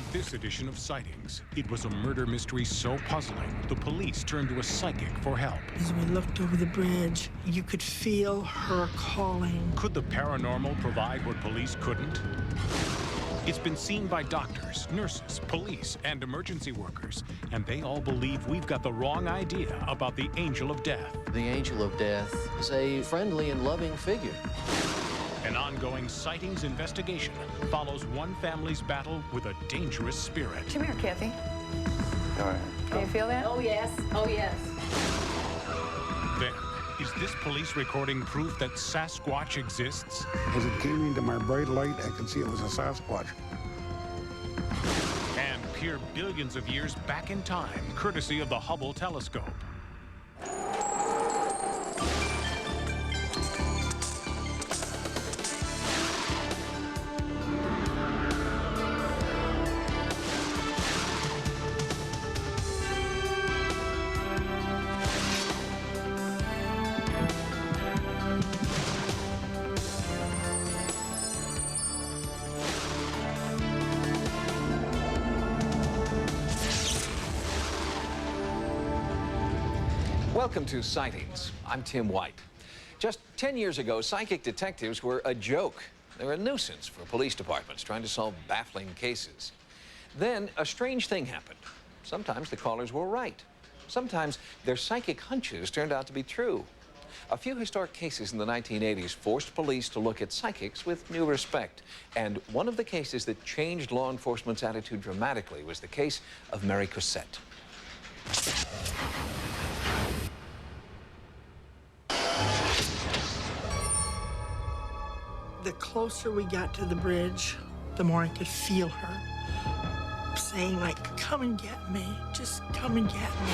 On this edition of Sightings, it was a murder mystery so puzzling, the police turned to a psychic for help. As we looked over the bridge, you could feel her calling. Could the paranormal provide what police couldn't? It's been seen by doctors, nurses, police, and emergency workers, and they all believe we've got the wrong idea about the Angel of Death. The Angel of Death is a friendly and loving figure. An ongoing Sightings investigation follows one family's battle with a dangerous spirit. Come here, Kathy. All right. Can you feel that? Oh, yes. Oh, yes. Then, is this police recording proof that Sasquatch exists? As it came into my bright light, I could see it was a Sasquatch. And peer billions of years back in time, courtesy of the Hubble telescope. Welcome to Sightings. I'm Tim White. Just 10 years ago, psychic detectives were a joke. They were a nuisance for police departments trying to solve baffling cases. Then a strange thing happened. Sometimes the callers were right. Sometimes their psychic hunches turned out to be true. A few historic cases in the 1980s forced police to look at psychics with new respect. And one of the cases that changed law enforcement's attitude dramatically was the case of Mary Cousette. The closer we got to the bridge, the more I could feel her saying, like, come and get me, just come and get me.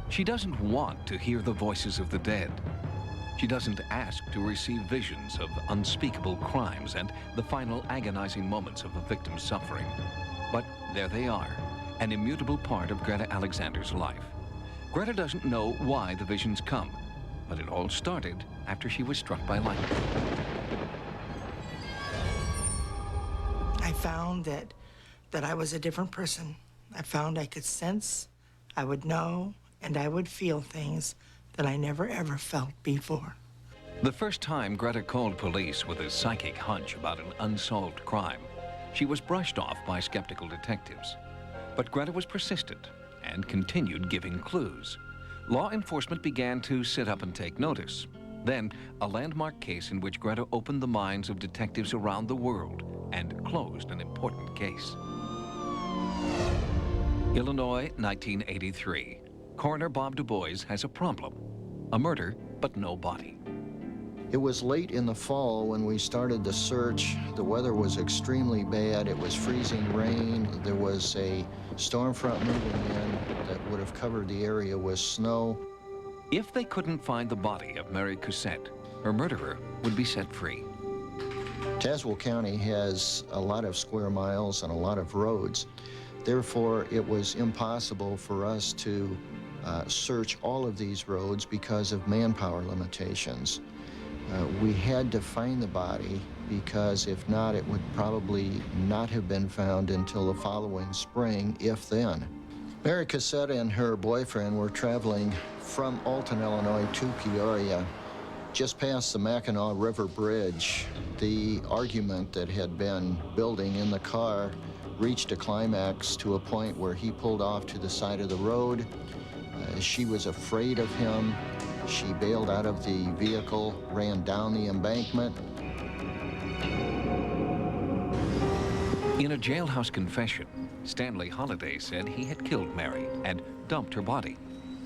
She doesn't want to hear the voices of the dead. She doesn't ask to receive visions of unspeakable crimes and the final agonizing moments of a victim's suffering. But there they are, an immutable part of Greta Alexander's life. Greta doesn't know why the visions come, but it all started after she was struck by lightning. I found that I was a different person. I found I could sense, I would know, and I would feel things that I never ever felt before. The first time Greta called police with a psychic hunch about an unsolved crime, she was brushed off by skeptical detectives. But Greta was persistent and continued giving clues. Law enforcement began to sit up and take notice. Then, a landmark case in which Greta opened the minds of detectives around the world and closed an important case. Illinois, 1983. Coroner Bob Du Bois has a problem. A murder, but no body. It was late in the fall when we started the search. The weather was extremely bad. It was freezing rain. There was a storm front moving in that would have covered the area with snow. If they couldn't find the body of Mary Cousette, her murderer would be set free. Tazewell County has a lot of square miles and a lot of roads. Therefore, it was impossible for us to search all of these roads because of manpower limitations. We had to find the body because if not, it would probably not have been found until the following spring, if then. Mary Cousette and her boyfriend were traveling from Alton, Illinois to Peoria. Just past the Mackinac River Bridge, the argument that had been building in the car reached a climax to a point where he pulled off to the side of the road. She was afraid of him. She bailed out of the vehicle, ran down the embankment. In a jailhouse confession, Stanley Holliday said he had killed Mary and dumped her body.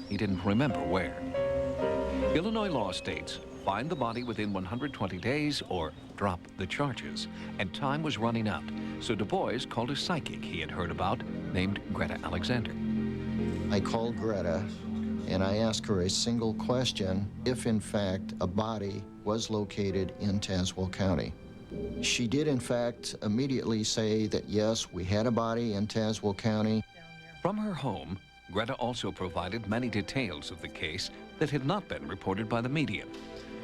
He didn't remember where. Illinois law states, find the body within 120 days or drop the charges. And time was running out, so Du Bois called a psychic he had heard about named Greta Alexander. I called Greta and I asked her a single question, if in fact a body was located in Tazewell County. She did in fact immediately say that yes, we had a body in Tazewell County. From her home, Greta also provided many details of the case that had not been reported by the media.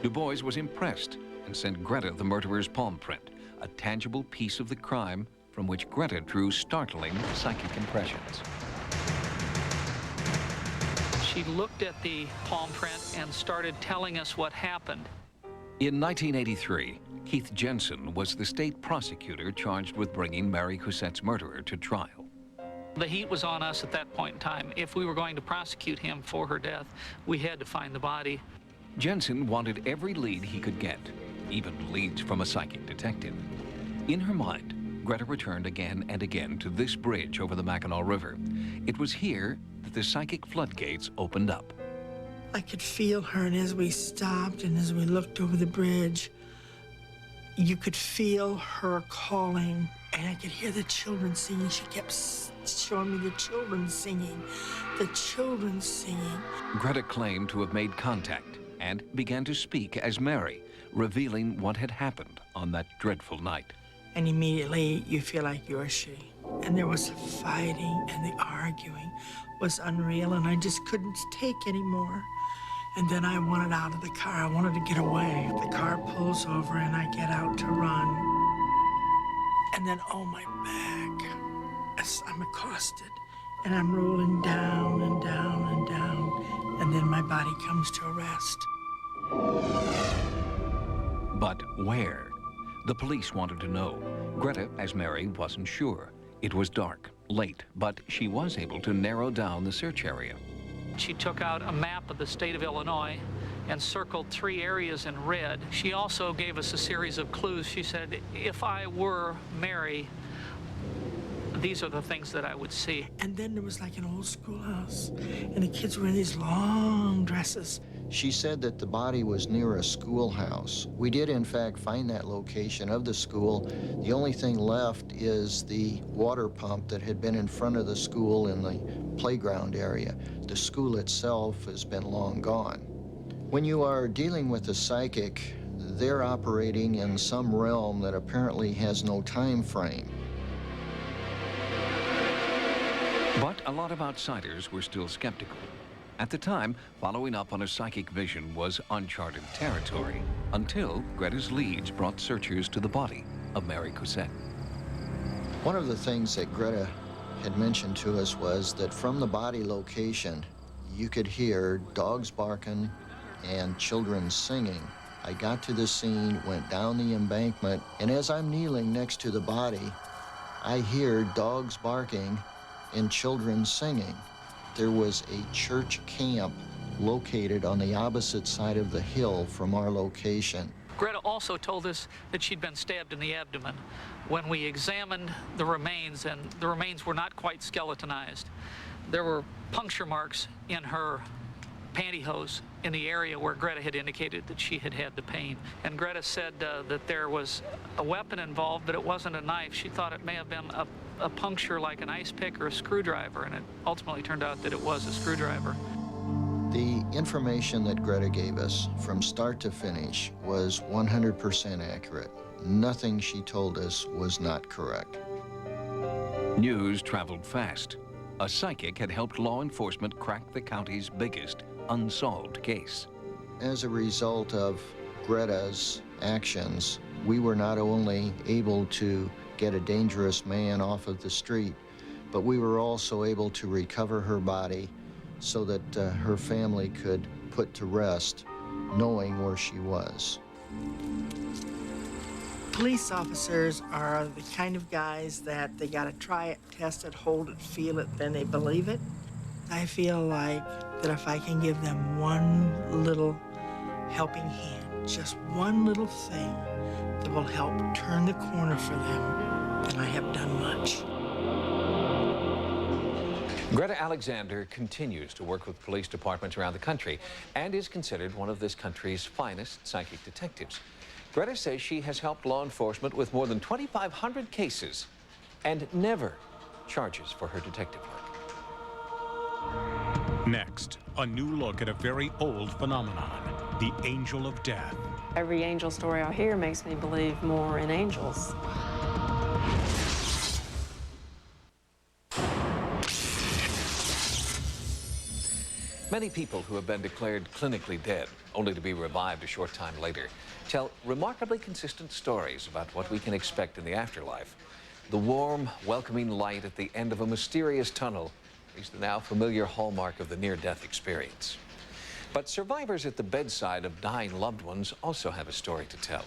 Du Bois was impressed and sent Greta the murderer's palm print, a tangible piece of the crime from which Greta drew startling psychic impressions. She looked at the palm print and started telling us what happened. In 1983, Keith Jensen was the state prosecutor charged with bringing Mary Cousette's murderer to trial. The heat was on us at that point in time. If we were going to prosecute him for her death, we had to find the body. Jensen wanted every lead he could get, even leads from a psychic detective. In her mind, Greta returned again and again to this bridge over the Mackinac River. It was here that the psychic floodgates opened up. I could feel her, and as we stopped and as we looked over the bridge, you could feel her calling, and I could hear the children singing. She kept showing me the children singing, the children singing. Greta claimed to have made contact and began to speak as Mary, revealing what had happened on that dreadful night. And immediately you feel like you're she. And there was fighting, and the arguing was unreal, and I just couldn't take anymore. And then I wanted out of the car. I wanted to get away. The car pulls over, and I get out to run. And then, oh, my back, as I'm accosted, and I'm rolling down and down and down, and then my body comes to a rest. But where? The police wanted to know. Greta, as Mary, wasn't sure. It was dark, late, but she was able to narrow down the search area. She took out a map of the state of Illinois and circled 3 areas in red. She also gave us a series of clues. She said, if I were Mary, these are the things that I would see. And then there was like an old schoolhouse, and the kids were in these long dresses. She said that the body was near a schoolhouse. We did, in fact, find that location of the school. The only thing left is the water pump that had been in front of the school in the playground area. The school itself has been long gone. When you are dealing with a psychic, they're operating in some realm that apparently has no time frame. But a lot of outsiders were still skeptical. At the time, following up on a psychic vision was uncharted territory, until Greta's leads brought searchers to the body of Mary Cousette. One of the things that Greta had mentioned to us was that from the body location, you could hear dogs barking and children singing. I got to the scene, went down the embankment, and as I'm kneeling next to the body, I hear dogs barking and children singing. There was a church camp located on the opposite side of the hill from our location. Greta also told us that she'd been stabbed in the abdomen. When we examined the remains, and the remains were not quite skeletonized, there were puncture marks in her pantyhose in the area where Greta had indicated that she had had the pain. And Greta said that there was a weapon involved, but it wasn't a knife. She thought it may have been a puncture like an ice pick or a screwdriver, and it ultimately turned out that it was a screwdriver. The information that Greta gave us from start to finish was 100% accurate. Nothing she told us was not correct. News traveled fast. A psychic had helped law enforcement crack the county's biggest unsolved case. As a result of Greta's actions, we were not only able to get a dangerous man off of the street, but we were also able to recover her body so that her family could put to rest knowing where she was. Police officers are the kind of guys that they gotta try it, test it, hold it, feel it, then they believe it. I feel like that if I can give them one little helping hand, just one little thing that will help turn the corner for them, then I have done much. Greta Alexander continues to work with police departments around the country and is considered one of this country's finest psychic detectives. Greta says she has helped law enforcement with more than 2,500 cases and never charges for her detective work. Next, a new look at a very old phenomenon, the angel of death. Every angel story I hear makes me believe more in angels. Many people who have been declared clinically dead, only to be revived a short time later, tell remarkably consistent stories about what we can expect in the afterlife. The warm, welcoming light at the end of a mysterious tunnel is the now familiar hallmark of the near-death experience. But survivors at the bedside of dying loved ones also have a story to tell,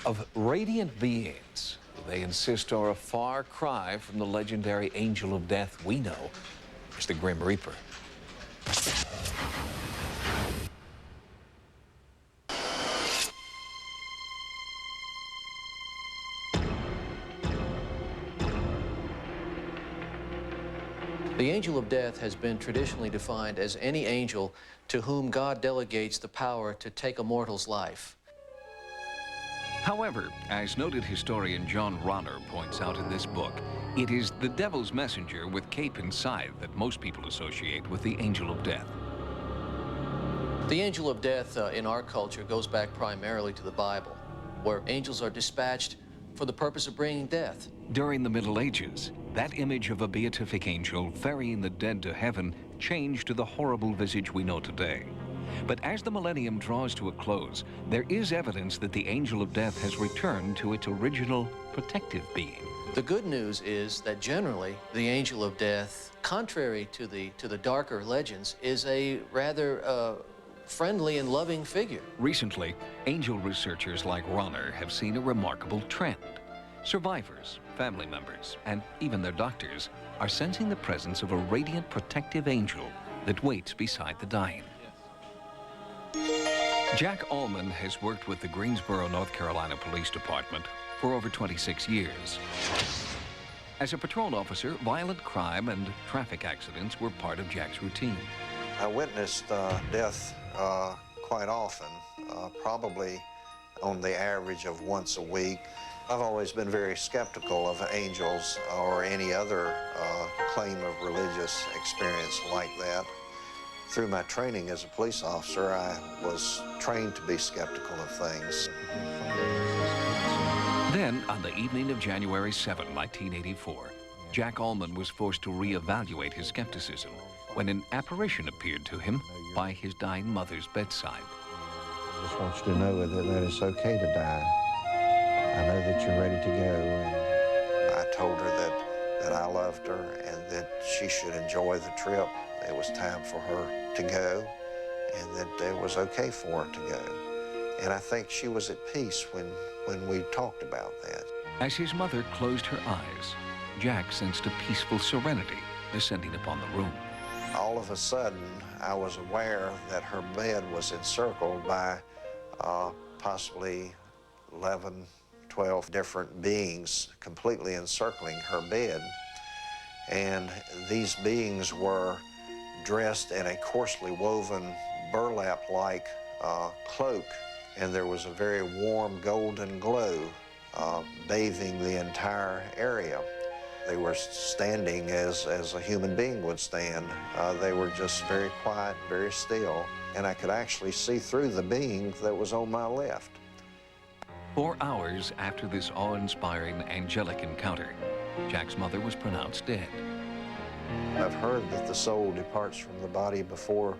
of radiant beings who they insist are a far cry from the legendary angel of death we know as the Grim Reaper. The angel of death has been traditionally defined as any angel to whom God delegates the power to take a mortal's life. However, as noted historian John Ronner points out in this book, it is the devil's messenger with cape and scythe that most people associate with the angel of death. The angel of death in our culture goes back primarily to the Bible, where angels are dispatched for the purpose of bringing death. During the Middle Ages, that image of a beatific angel ferrying the dead to heaven changed to the horrible visage we know today. But as the millennium draws to a close, there is evidence that the angel of death has returned to its original protective being. The good news is that generally the angel of death, contrary to the darker legends, is a rather friendly and loving figure. Recently, angel researchers like Ronner have seen a remarkable trend. Survivors, family members, and even their doctors are sensing the presence of a radiant protective angel that waits beside the dying. Jack Allman has worked with the Greensboro, North Carolina Police Department for over 26 years. As a patrol officer, violent crime and traffic accidents were part of Jack's routine. I witnessed death quite often, probably on the average of once a week. I've always been very skeptical of angels or any other claim of religious experience like that. Through my training as a police officer, I was trained to be skeptical of things. Then, on the evening of January 7, 1984, Jack Allman was forced to reevaluate his skepticism when an apparition appeared to him by his dying mother's bedside. I just want you to know that it's okay to die. I know that you're ready to go, and I told her that I loved her and that she should enjoy the trip. It was time for her to go, and that it was okay for her to go. And I think she was at peace when we talked about that. As his mother closed her eyes, Jack sensed a peaceful serenity descending upon the room. All of a sudden, I was aware that her bed was encircled by possibly 11, 12 different beings completely encircling her bed. And these beings were dressed in a coarsely woven burlap-like cloak, and there was a very warm golden glow bathing the entire area. They were standing as a human being would stand. They were just very quiet, very still, and I could actually see through the being that was on my left. 4 hours after this awe-inspiring angelic encounter, Jack's mother was pronounced dead. I've heard that the soul departs from the body before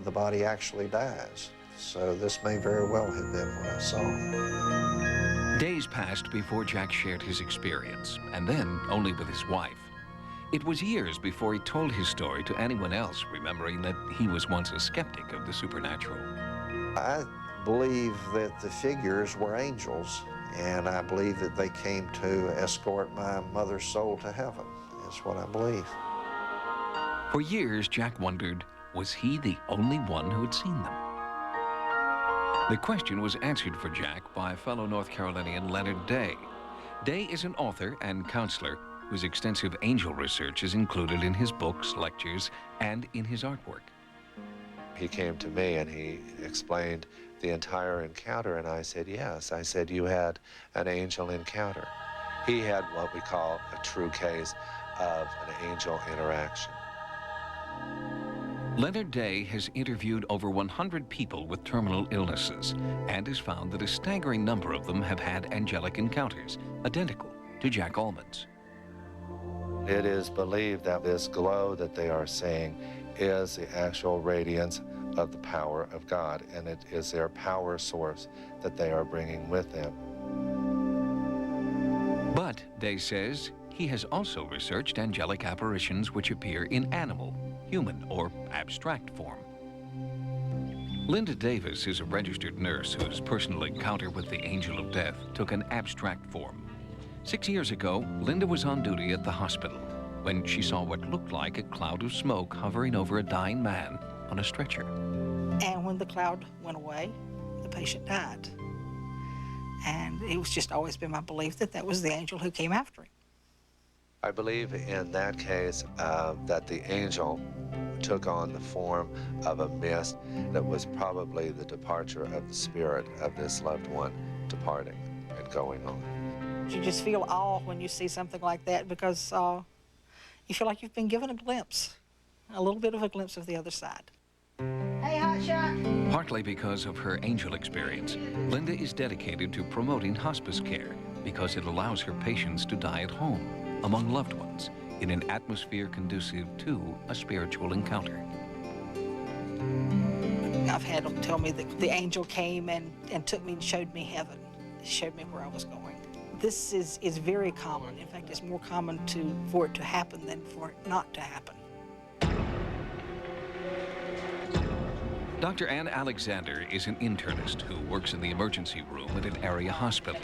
the body actually dies. So this may very well have been what I saw. Days passed before Jack shared his experience, and then only with his wife. It was years before he told his story to anyone else, remembering that he was once a skeptic of the supernatural. I believe that the figures were angels, and I believe that they came to escort my mother's soul to heaven. That's what I believe. For years, Jack wondered, was he the only one who had seen them? The question was answered for Jack by fellow North Carolinian Leonard Day. Day is an author and counselor whose extensive angel research is included in his books, lectures, and in his artwork. He came to me and he explained the entire encounter, and I said, yes. I said, you had an angel encounter. He had what we call a true case of an angel interaction. Leonard Day has interviewed over 100 people with terminal illnesses and has found that a staggering number of them have had angelic encounters, identical to Jack Allman's. It is believed that this glow that they are seeing is the actual radiance of the power of God, and it is their power source that they are bringing with them. But, Day says, he has also researched angelic apparitions which appear in animal, human, or abstract form. Linda Davis is a registered nurse whose personal encounter with the angel of death took an abstract form. 6 years ago, Linda was on duty at the hospital when she saw what looked like a cloud of smoke hovering over a dying man on a stretcher. And when the cloud went away, the patient died. And it was just always been my belief that that was the angel who came after him. I believe in that case that the angel took on the form of a mist that was probably the departure of the spirit of this loved one departing and going on. You just feel awe when you see something like that because you feel like you've been given a glimpse, a little bit of a glimpse of the other side. Hey, hotshot. Partly because of her angel experience, Linda is dedicated to promoting hospice care because it allows her patients to die at home, among loved ones, in an atmosphere conducive to a spiritual encounter. I've had them tell me that the angel came and took me and showed me heaven, showed me where I was going. This is very common. In fact, it's more common for it to happen than for it not to happen. Dr. Ann Alexander is an internist who works in the emergency room at an area hospital.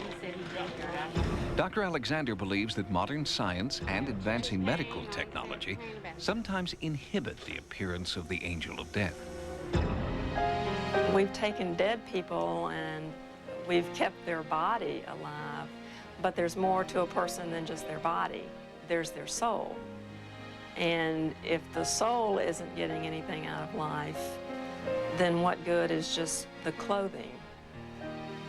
Dr. Alexander believes that modern science and advancing medical technology sometimes inhibit the appearance of the angel of death. We've taken dead people and we've kept their body alive, but there's more to a person than just their body. There's their soul. And if the soul isn't getting anything out of life, then what good is just the clothing?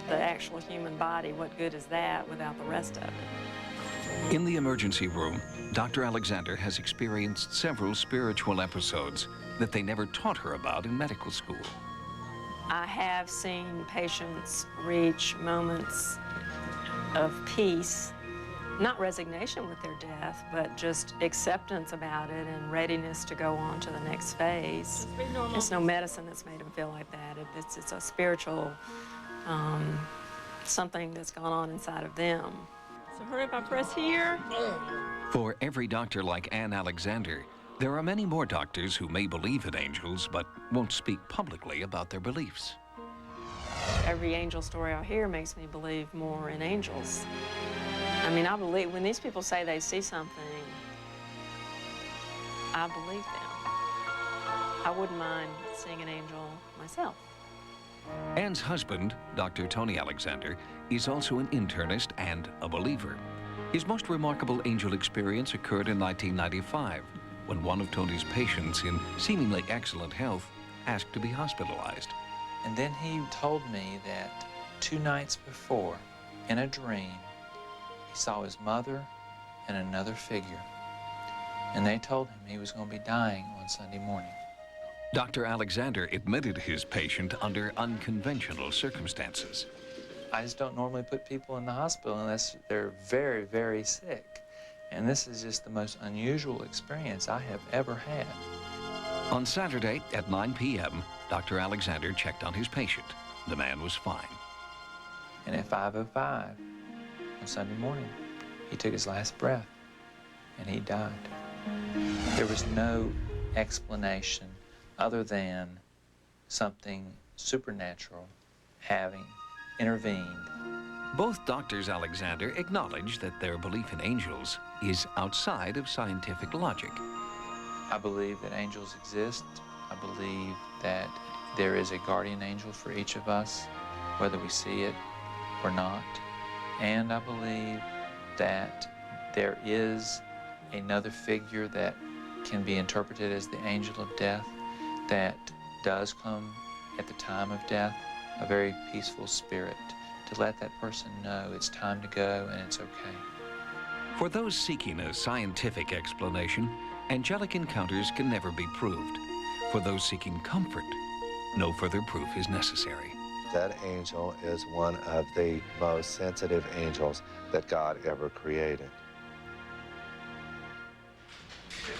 The actual human body, what good is that without the rest of it? In the emergency room, Dr. Alexander has experienced several spiritual episodes that they never taught her about in medical school. I have seen patients reach moments of peace, not resignation with their death, but just acceptance about it and readiness to go on to the next phase. There's no medicine that's made them feel like that. It's a spiritual something that's gone on inside of them. So hurry up, I press here. For every doctor like Ann Alexander, there are many more doctors who may believe in angels but won't speak publicly about their beliefs. Every angel story I hear makes me believe more in angels. I mean, I believe, when these people say they see something, I believe them. I wouldn't mind seeing an angel myself. Ann's husband, Dr. Tony Alexander, is also an internist and a believer. His most remarkable angel experience occurred in 1995, when one of Tony's patients in seemingly excellent health asked to be hospitalized. And then he told me that 2 nights before, in a dream, he saw his mother and another figure. And they told him he was going to be dying on Sunday morning. Dr. Alexander admitted his patient under unconventional circumstances. I just don't normally put people in the hospital unless they're very, very sick. And this is just the most unusual experience I have ever had. On Saturday at 9 p.m., Dr. Alexander checked on his patient. The man was fine. And at 5:05 on Sunday morning, he took his last breath and he died. There was no explanation other than something supernatural having intervened. Both doctors Alexander acknowledge that their belief in angels is outside of scientific logic. I believe that angels exist. I believe that there is a guardian angel for each of us, whether we see it or not. And I believe that there is another figure that can be interpreted as the angel of death that does come at the time of death, a very peaceful spirit, to let that person know it's time to go and it's okay. For those seeking a scientific explanation, angelic encounters can never be proved. For those seeking comfort, no further proof is necessary. That angel is one of the most sensitive angels that God ever created.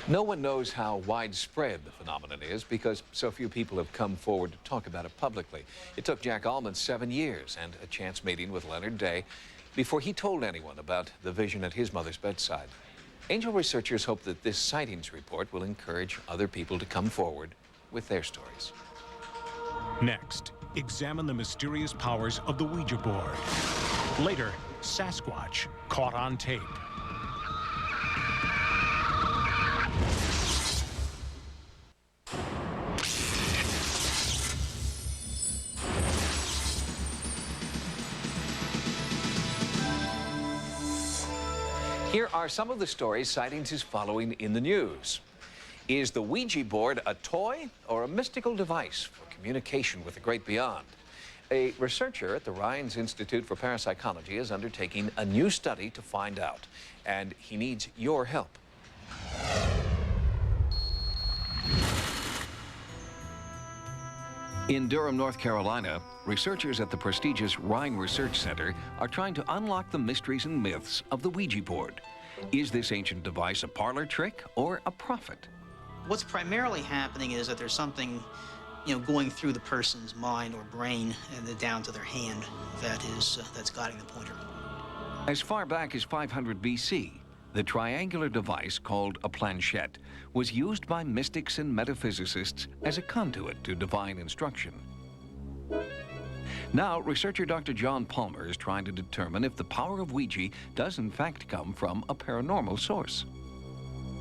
No one knows how widespread the phenomenon is because so few people have come forward to talk about it publicly. It took Jack Allman 7 years and a chance meeting with Leonard Day before he told anyone about the vision at his mother's bedside. Angel researchers hope that this sightings report will encourage other people to come forward with their stories. Next, examine the mysterious powers of the Ouija board. Later, Sasquatch caught on tape. Here are some of the stories Sightings is following in the news. Is the Ouija board a toy or a mystical device for communication with the great beyond? A researcher at the Rhines Institute for Parapsychology is undertaking a new study to find out, and he needs your help. In Durham, North Carolina, researchers at the prestigious Rhine Research Center are trying to unlock the mysteries and myths of the Ouija board. Is this ancient device a parlor trick or a prophet? What's primarily happening is that there's something, going through the person's mind or brain and then down to their hand that's guiding the pointer. As far back as 500 BC, the triangular device called a planchette was used by mystics and metaphysicists as a conduit to divine instruction. Now, researcher Dr. John Palmer is trying to determine if the power of Ouija does in fact come from a paranormal source.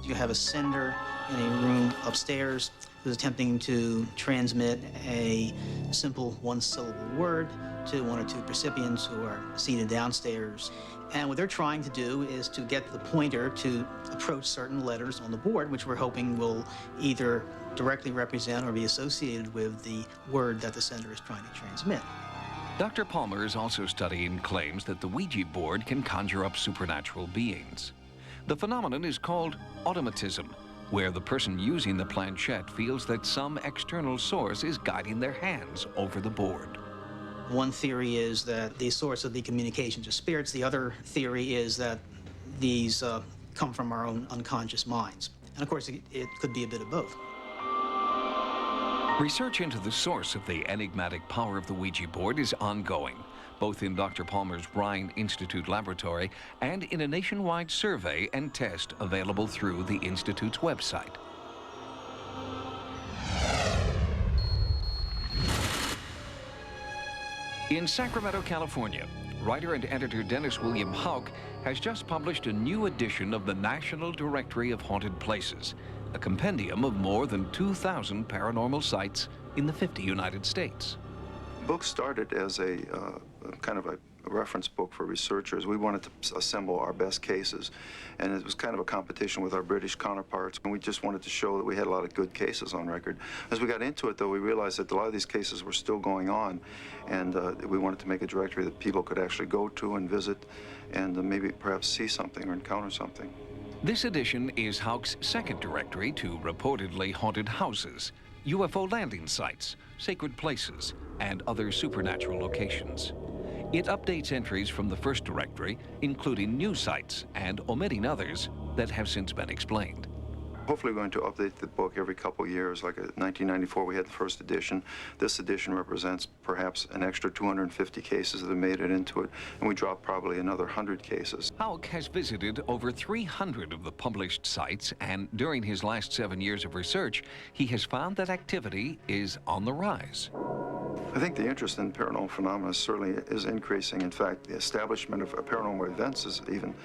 You have a sender in a room upstairs who's attempting to transmit a simple one-syllable word to one or two recipients who are seated downstairs. And what they're trying to do is to get the pointer to approach certain letters on the board, which we're hoping will either directly represent or be associated with the word that the sender is trying to transmit. Dr. Palmer is also studying claims that the Ouija board can conjure up supernatural beings. The phenomenon is called automatism, where the person using the planchette feels that some external source is guiding their hands over the board. One theory is that the source of the communications are spirits. The other theory is that these come from our own unconscious minds. And of course, it could be a bit of both. Research into the source of the enigmatic power of the Ouija board is ongoing, both in Dr. Palmer's Rhine Institute laboratory and in a nationwide survey and test available through the Institute's website. In Sacramento, California, writer and editor Dennis William Houck has just published a new edition of the National Directory of Haunted Places, a compendium of more than 2,000 paranormal sites in the 50 United States. The book started as a kind of a reference book for researchers. We wanted to assemble our best cases, and it was kind of a competition with our British counterparts, and we just wanted to show that we had a lot of good cases on record. As we got into it, though, we realized that a lot of these cases were still going on, and we wanted to make a directory that people could actually go to and visit and maybe perhaps see something or encounter something. This edition is Houck's second directory to reportedly haunted houses, UFO landing sites, sacred places, and other supernatural locations. It updates entries from the first directory, including new sites and omitting others that have since been explained. Hopefully we're going to update the book every couple of years. Like in 1994, we had the first edition. This edition represents perhaps an extra 250 cases that have made it into it, and we dropped probably another 100 cases. Houck has visited over 300 of the published sites, and during his last 7 years of research, he has found that activity is on the rise. I think the interest in paranormal phenomena certainly is increasing. In fact, the establishment of paranormal events is even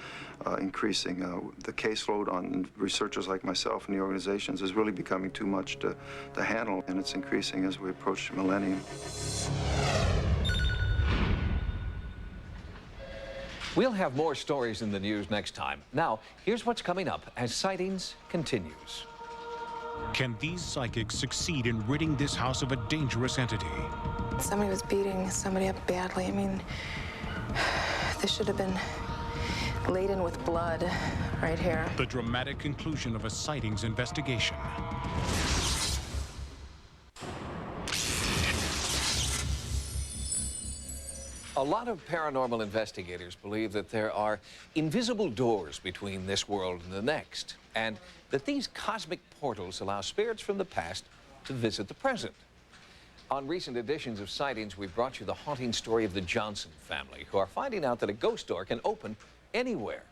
increasing. The caseload on researchers like myself and the organizations is really becoming too much to handle, and it's increasing as we approach the millennium. We'll have more stories in the news next time. Now, here's what's coming up as Sightings continues. Can these psychics succeed in ridding this house of a dangerous entity? Somebody was beating somebody up badly. I mean, this should have been laden with blood right here. The dramatic conclusion of a Sightings investigation. A lot of paranormal investigators believe that there are invisible doors between this world and the next. and that these cosmic portals allow spirits from the past to visit the present. On recent editions of Sightings, we've brought you the haunting story of the Johnson family, who are finding out that a ghost door can open anywhere.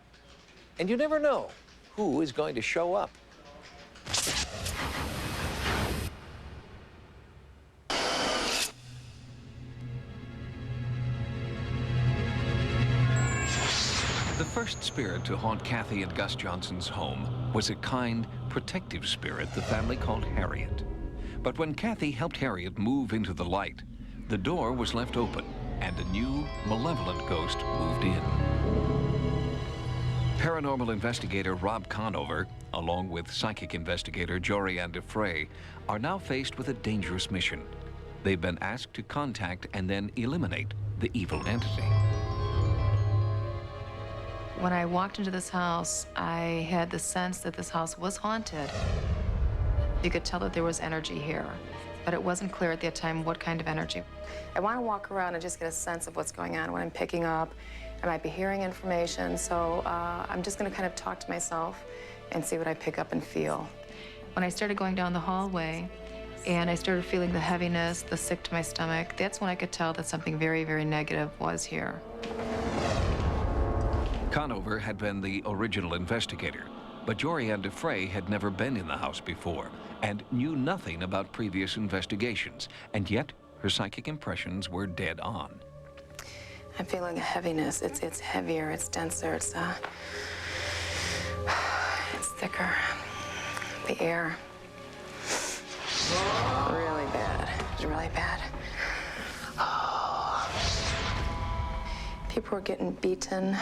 And you never know who is going to show up. The first spirit to haunt Kathy and Gus Johnson's home was a kind, protective spirit the family called Harriet. But when Kathy helped Harriet move into the light, the door was left open and a new, malevolent ghost moved in. Paranormal investigator Rob Conover, along with psychic investigator Jorianne DeFrey, are now faced with a dangerous mission. They've been asked to contact and then eliminate the evil entity. When I walked into this house, I had the sense that this house was haunted. You could tell that there was energy here, but it wasn't clear at that time what kind of energy. I want to walk around and just get a sense of what's going on, what I'm picking up. I might be hearing information, so I'm just going to kind of talk to myself and see what I pick up and feel. When I started going down the hallway and I started feeling the heaviness, the sick to my stomach, that's when I could tell that something very, very negative was here. Conover had been the original investigator, but Jorianne DeFrey had never been in the house before and knew nothing about previous investigations, and yet her psychic impressions were dead on. I'm feeling a heaviness. It's heavier, it's denser, it's thicker. The air. Really bad. It's really bad. People were getting beaten.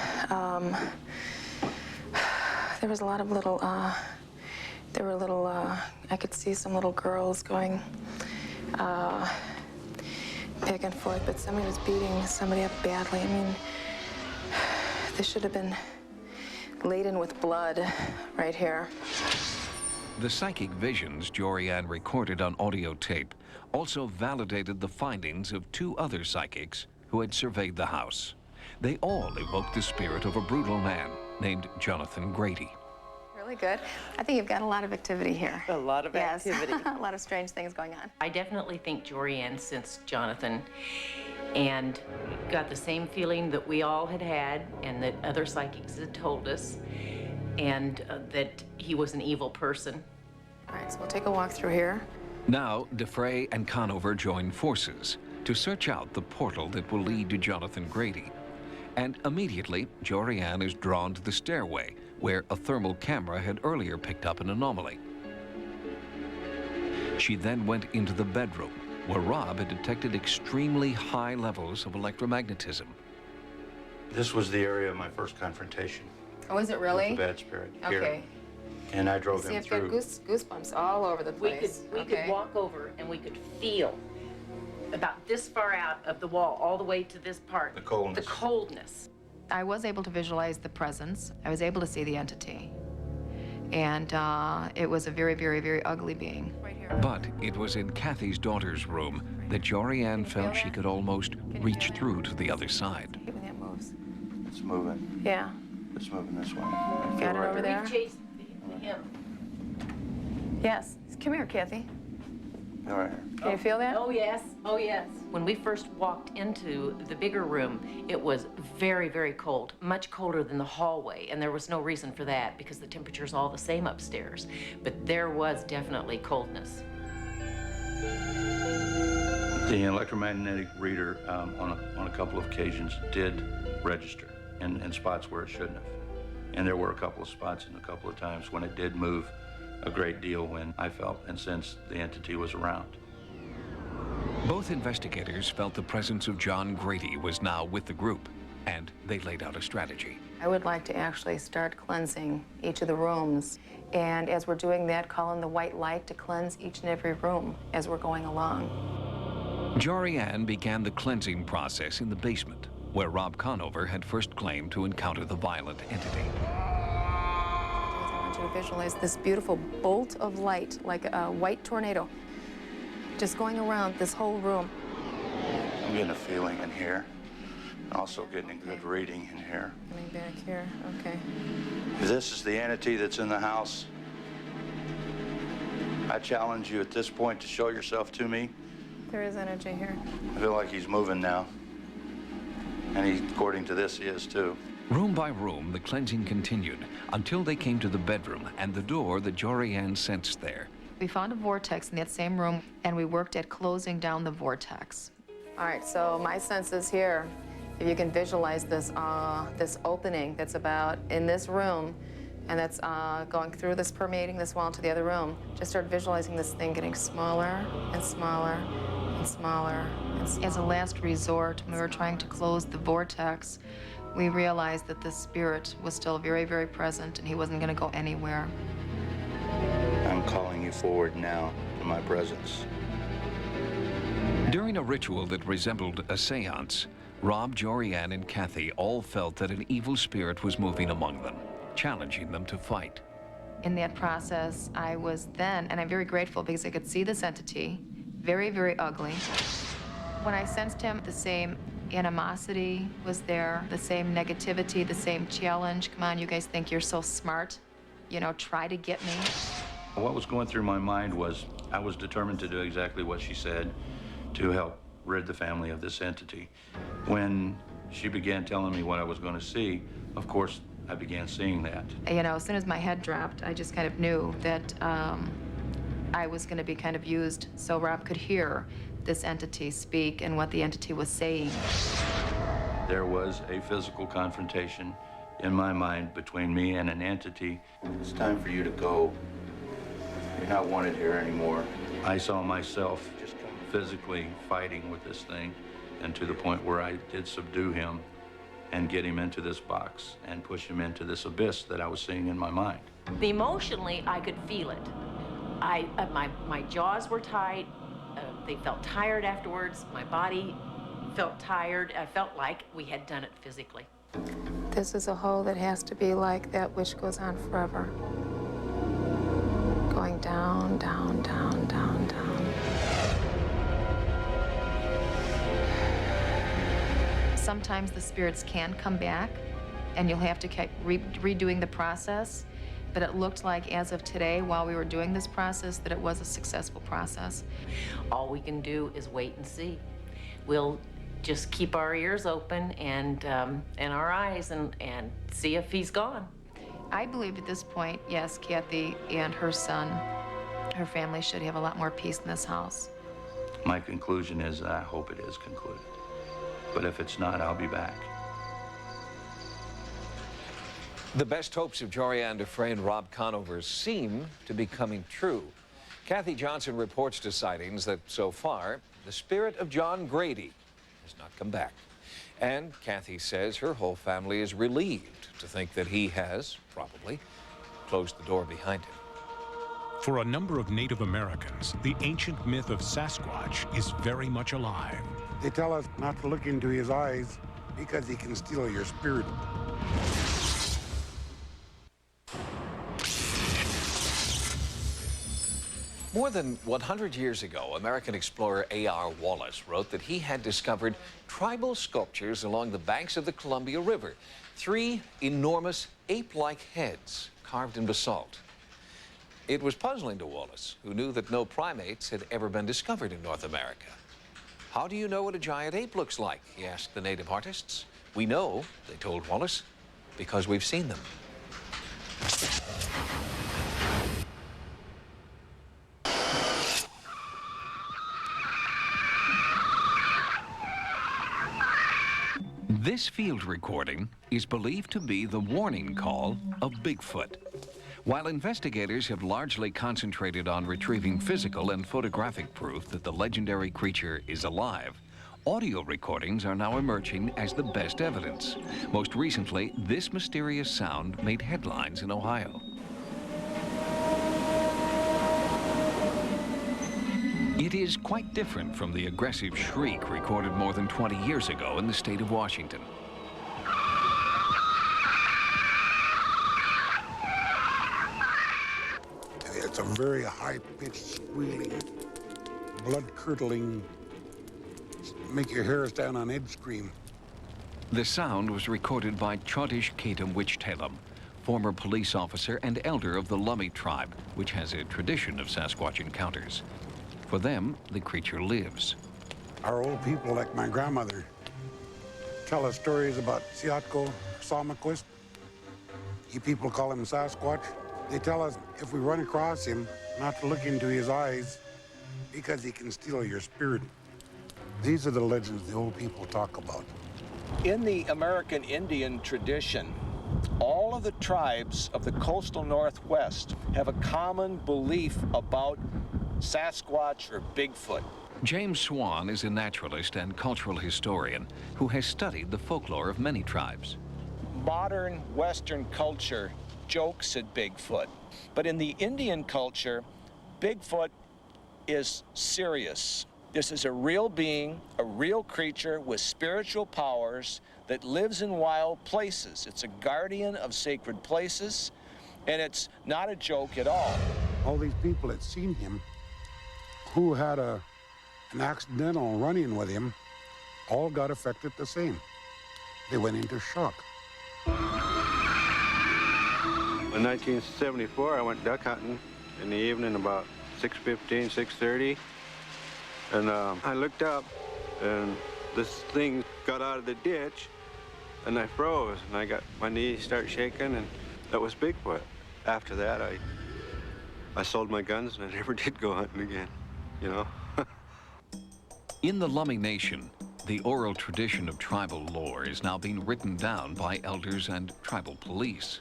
There was a lot of little, I could see some little girls going back and forth, but somebody was beating somebody up badly. I mean, this should have been laden with blood right here. The psychic visions Jorianne recorded on audio tape also validated the findings of two other psychics who had surveyed the house. They all evoked the spirit of a brutal man named Jonathan Grady. Really good. I think you've got a lot of activity here. A lot of activity. A lot of strange things going on. I definitely think Jorianne sensed Jonathan and got the same feeling that we all had and that other psychics had told us, and that he was an evil person. All right, so we'll take a walk through here. Now, DeFrey and Conover join forces to search out the portal that will lead to Jonathan Grady. And immediately, Jorianne is drawn to the stairway, where a thermal camera had earlier picked up an anomaly. She then went into the bedroom, where Rob had detected extremely high levels of electromagnetism. This was the area of my first confrontation. Oh, is it really? With the bad spirit. Here. Okay. And I drove him See, I've got goosebumps all over the place. We could walk over and we could feel about this far out of the wall, all the way to this part. The coldness. The coldness. I was able to visualize the presence. I was able to see the entity. And it was a very, very, very ugly being. Right here. But it was in Kathy's daughter's room that Jorianne felt she could almost reach through to the other side. When that moves. It's moving. Yeah. It's moving this way. Got it over there? We chased him. Yes. Come here, Kathy. All right. Can you feel that? Oh, yes. Oh, yes. When we first walked into the bigger room, it was very, very cold, much colder than the hallway, and there was no reason for that because the temperature's all the same upstairs. But there was definitely coldness. The electromagnetic reader on a couple of occasions did register in spots where it shouldn't have. And there were a couple of spots and a couple of times when it did move a great deal when I felt and sensed the entity was around. Both investigators felt the presence of John Grady was now with the group, and they laid out a strategy. I would like to actually start cleansing each of the rooms. And as we're doing that, call in the white light to cleanse each and every room as we're going along. Jorianne began the cleansing process in the basement, where Rob Conover had first claimed to encounter the violent entity. I want you to visualize this beautiful bolt of light, like a white tornado, just going around this whole room. I'm getting a feeling in here Also getting a good reading in here. Coming back here, okay. If this is the entity that's in the house, I challenge you at this point to show yourself to me. There is energy here. I feel like he's moving now. And he, according to this, he is too. Room by room, the cleansing continued until they came to the bedroom and the door that Jorianne sensed there. We found a vortex in that same room, and we worked at closing down the vortex. All right, so my sense is here. If you can visualize this, this opening that's about in this room, and that's going through this, permeating this wall to the other room, just start visualizing this thing getting smaller and smaller and smaller. And as a last resort, when we were trying to close the vortex, we realized that the spirit was still very, very present, and he wasn't going to go anywhere. I'm calling you forward now to my presence. During a ritual that resembled a seance, Rob, Jorianne, and Kathy all felt that an evil spirit was moving among them, challenging them to fight. In that process, I was then, and I'm very grateful because I could see this entity, very, very ugly. When I sensed him, the same animosity was there, the same negativity, the same challenge. Come on, you guys think you're so smart. You know, try to get me. What was going through my mind was I was determined to do exactly what she said to help rid the family of this entity. When she began telling me what I was going to see, of course, I began seeing that. You know, as soon as my head dropped, I just kind of knew that I was going to be kind of used so Rob could hear this entity speak and what the entity was saying. There was a physical confrontation in my mind between me and an entity. It's time for you to go. You're not wanted here anymore. I saw myself just physically fighting with this thing, and to the point where I did subdue him and get him into this box and push him into this abyss that I was seeing in my mind. Emotionally, I could feel it. My jaws were tight. They felt tired afterwards. My body felt tired. I felt like we had done it physically. This is a hole that has to be like that which goes on forever. Going down, down, down, down, down. Sometimes the spirits can come back, and you'll have to keep redoing the process. But it looked like, as of today, while we were doing this process, that it was a successful process. All we can do is wait and see. We'll just keep our ears open and our eyes and see if he's gone. I believe at this point, yes, Kathy and her son, her family should have a lot more peace in this house. My conclusion is I hope it is concluded. But if it's not, I'll be back. The best hopes of Jorianne Dufresne and Rob Conover seem to be coming true. Kathy Johnson reports to Sightings that so far, the spirit of John Grady has not come back. And Kathy says her whole family is relieved to think that he has, probably, closed the door behind him. For a number of Native Americans, the ancient myth of Sasquatch is very much alive. They tell us not to look into his eyes because he can steal your spirit. More than 100 years ago, American explorer A.R. Wallace wrote that he had discovered tribal sculptures along the banks of the Columbia River. 3 enormous ape-like heads carved in basalt. It was puzzling to Wallace, who knew that no primates had ever been discovered in North America. How do you know what a giant ape looks like? He asked the native artists. We know, they told Wallace, because we've seen them. This field recording is believed to be the warning call of Bigfoot. While investigators have largely concentrated on retrieving physical and photographic proof that the legendary creature is alive, audio recordings are now emerging as the best evidence. Most recently, this mysterious sound made headlines in Ohio. It is quite different from the aggressive shriek recorded more than 20 years ago in the state of Washington. It's a very high-pitched, squealing, blood-curdling, make your hair stand on edge scream. The sound was recorded by Chodish Katam Wichtelum, former police officer and elder of the Lummi tribe, which has a tradition of Sasquatch encounters. For them, the creature lives. Our old people, like my grandmother, tell us stories about Siatko Salmaquist. You people call him Sasquatch. They tell us if we run across him, not to look into his eyes, because he can steal your spirit. These are the legends the old people talk about. In the American Indian tradition, all of the tribes of the coastal Northwest have a common belief about Sasquatch or Bigfoot. James Swan is a naturalist and cultural historian who has studied the folklore of many tribes. Modern Western culture jokes at Bigfoot, but in the Indian culture, Bigfoot is serious. This is a real being, a real creature with spiritual powers that lives in wild places. It's a guardian of sacred places, and it's not a joke at all. All these people that seen him, who had an accidental run-in with him, all got affected the same. They went into shock. In 1974, I went duck hunting in the evening about 6:15, 6:30. And I looked up, and this thing got out of the ditch, and I froze, and I got my knees start shaking, and that was Bigfoot. After that, I sold my guns, and I never did go hunting again, you know? In the Lummi Nation, the oral tradition of tribal lore is now being written down by elders and tribal police.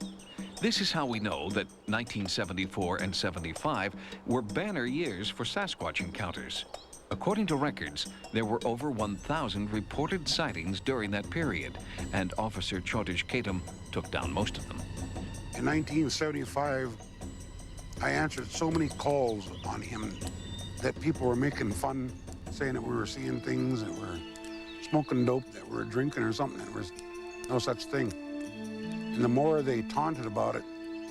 This is how we know that 1974 and 75 were banner years for Sasquatch encounters. According to records, there were over 1,000 reported sightings during that period, and Officer Chodish Katam took down most of them. In 1975, I answered so many calls on him that people were making fun, saying that we were seeing things, that we were smoking dope, that we were drinking or something. There was no such thing. And the more they taunted about it,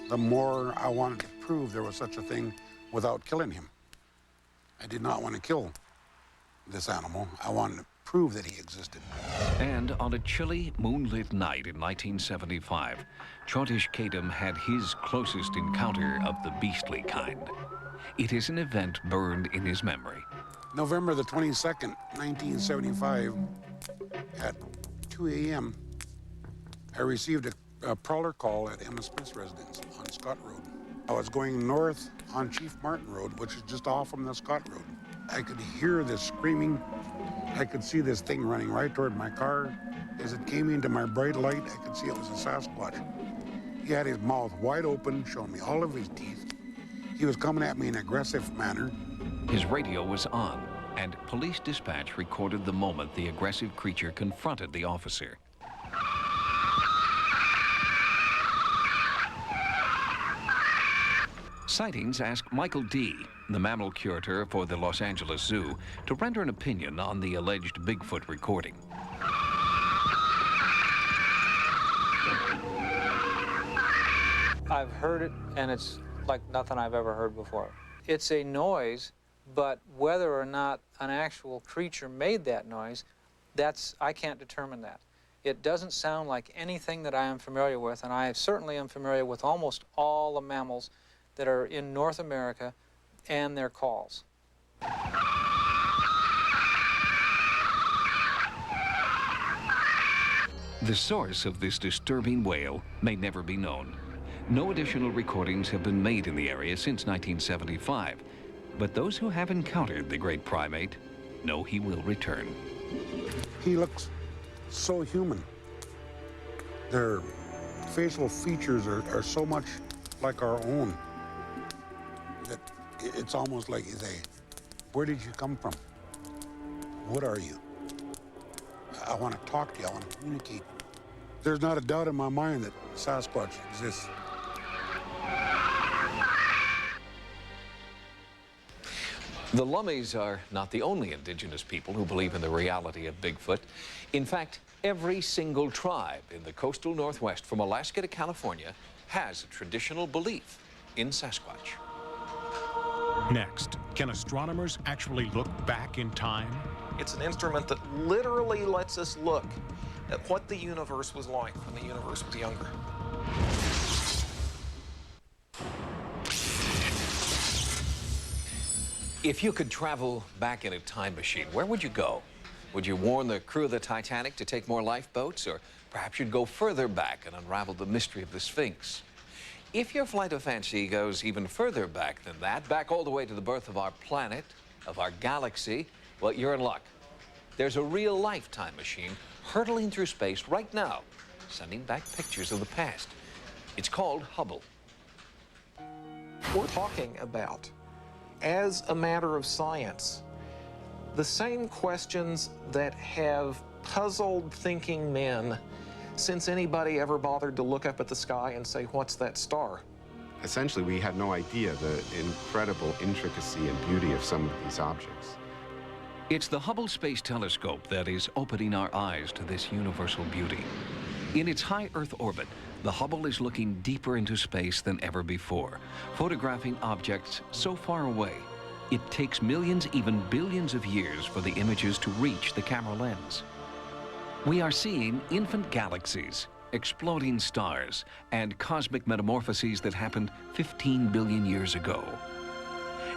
the more I wanted to prove there was such a thing without killing him. I did not want to kill this animal. I wanted to prove that he existed. And on a chilly, moonlit night in 1975, Chodish Katam had his closest encounter of the beastly kind. It is an event burned in his memory. November the 22nd, 1975, at 2 a.m., I received a prowler call at Emma Smith's residence on Scott Road. I was going north on Chief Martin Road, which is just off from the Scott Road. I could hear this screaming. I could see this thing running right toward my car. As it came into my bright light, I could see it was a Sasquatch. He had his mouth wide open, showing me all of his teeth. He was coming at me in an aggressive manner. His radio was on, and police dispatch recorded the moment the aggressive creature confronted the officer. Sightings asked Michael D., the mammal curator for the Los Angeles Zoo, to render an opinion on the alleged Bigfoot recording. I've heard it, and it's like nothing I've ever heard before. It's a noise, but whether or not an actual creature made that noise, I can't determine that. It doesn't sound like anything that I am familiar with, and I certainly am familiar with almost all the mammals that are in North America and their calls. The source of this disturbing wail may never be known. No additional recordings have been made in the area since 1975, but those who have encountered the great primate know he will return. He looks so human. Their facial features are so much like our own that it's almost like you say, where did you come from? What are you? I want to talk to you. I want to communicate. There's not a doubt in my mind that Sasquatch exists. The Lummis are not the only indigenous people who believe in the reality of Bigfoot. In fact, every single tribe in the coastal Northwest, from Alaska to California, has a traditional belief in Sasquatch. Next, can astronomers actually look back in time? It's an instrument that literally lets us look at what the universe was like when the universe was younger. If you could travel back in a time machine, where would you go? Would you warn the crew of the Titanic to take more lifeboats, or perhaps you'd go further back and unravel the mystery of the Sphinx? If your flight of fancy goes even further back than that, back all the way to the birth of our planet, of our galaxy, well, you're in luck. There's a real-life time machine hurtling through space right now, sending back pictures of the past. It's called Hubble. We're talking about, as a matter of science, the same questions that have puzzled thinking men since anybody ever bothered to look up at the sky and say, what's that star? Essentially, we had no idea the incredible intricacy and beauty of some of these objects. It's the Hubble Space Telescope that is opening our eyes to this universal beauty. In its high Earth orbit, the Hubble is looking deeper into space than ever before, photographing objects so far away. It takes millions, even billions of years for the images to reach the camera lens. We are seeing infant galaxies, exploding stars, and cosmic metamorphoses that happened 15 billion years ago.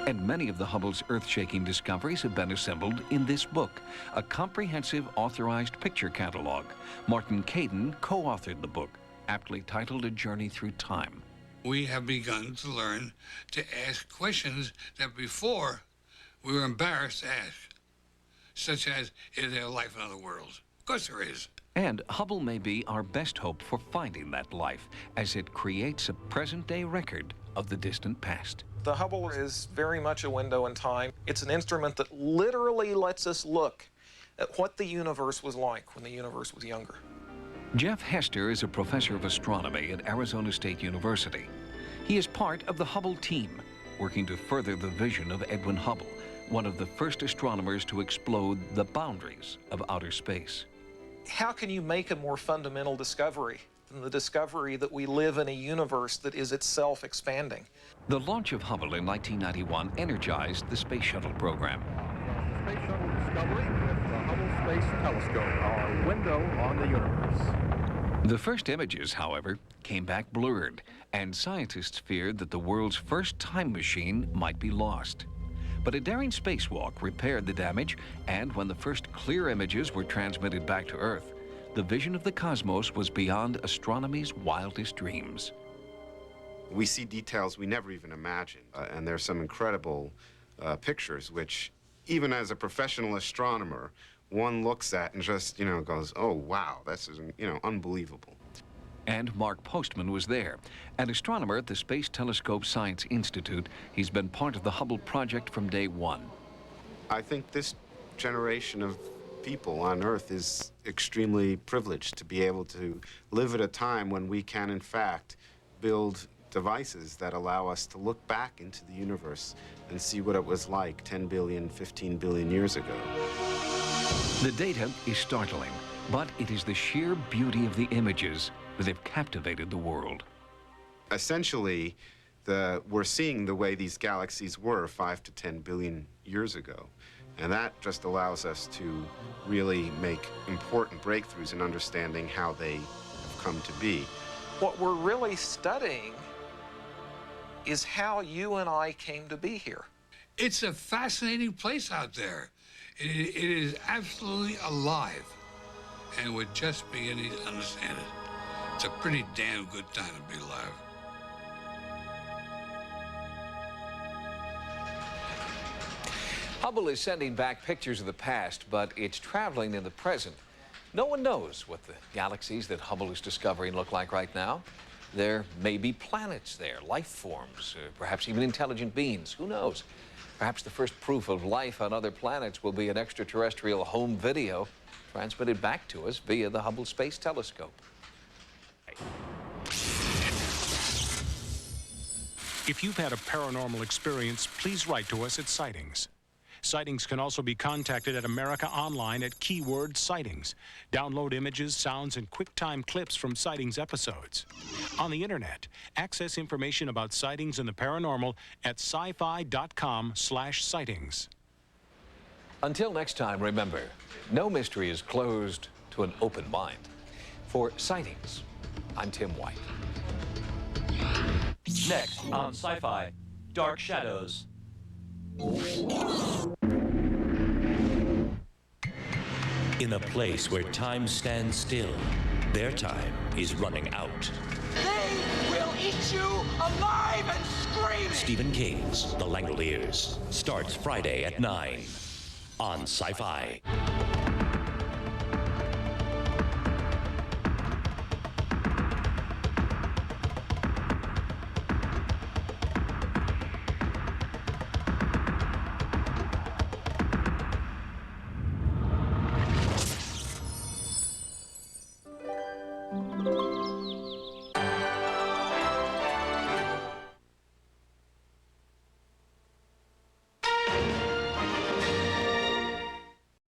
And many of the Hubble's earth-shaking discoveries have been assembled in this book, a comprehensive authorized picture catalog. Martin Caden co-authored the book, aptly titled A Journey Through Time. We have begun to learn to ask questions that before we were embarrassed to ask, such as, is there life in other worlds? Of course there is. And Hubble may be our best hope for finding that life, as it creates a present-day record of the distant past. The Hubble is very much a window in time. It's an instrument that literally lets us look at what the universe was like when the universe was younger. Jeff Hester is a professor of astronomy at Arizona State University. He is part of the Hubble team, working to further the vision of Edwin Hubble, one of the first astronomers to explode the boundaries of outer space. How can you make a more fundamental discovery than the discovery that we live in a universe that is itself expanding? The launch of Hubble in 1991 energized the Space Shuttle program. Space Shuttle Discovery with the Hubble Space Telescope, our window on the universe. The first images, however, came back blurred, and scientists feared that the world's first time machine might be lost. But a daring spacewalk repaired the damage, and when the first clear images were transmitted back to Earth, the vision of the cosmos was beyond astronomy's wildest dreams. We see details we never even imagined, and there's some incredible pictures which, even as a professional astronomer, one looks at and just, goes, oh, wow, this is, unbelievable. And Mark Postman was there. An astronomer at the Space Telescope Science Institute, he's been part of the Hubble project from day one. I think this generation of people on Earth is extremely privileged to be able to live at a time when we can, in fact, build devices that allow us to look back into the universe and see what it was like 10 billion, 15 billion years ago. The data is startling, but it is the sheer beauty of the images that have captivated the world. Essentially, we're seeing the way these galaxies were 5 to 10 billion years ago. And that just allows us to really make important breakthroughs in understanding how they have come to be. What we're really studying is how you and I came to be here. It's a fascinating place out there. It is absolutely alive, and we're just beginning to understand it. It's a pretty damn good time to be alive. Hubble is sending back pictures of the past, but it's traveling in the present. No one knows what the galaxies that Hubble is discovering look like right now. There may be planets there, life forms, perhaps even intelligent beings. Who knows? Perhaps the first proof of life on other planets will be an extraterrestrial home video transmitted back to us via the Hubble Space Telescope. If you've had a paranormal experience, please write to us at Sightings. Sightings can also be contacted at America Online at keyword Sightings. Download images, sounds, and QuickTime clips from Sightings episodes. On the internet, access information about sightings and the paranormal at sci-fi.com/sightings. Until next time, remember, no mystery is closed to an open mind. For Sightings, I'm Tim White. Next on Sci-Fi, Dark Shadows. In a place where time stands still, their time is running out. They will eat you alive and screaming! Stephen King's The Langoliers starts Friday at 9 on Sci-Fi.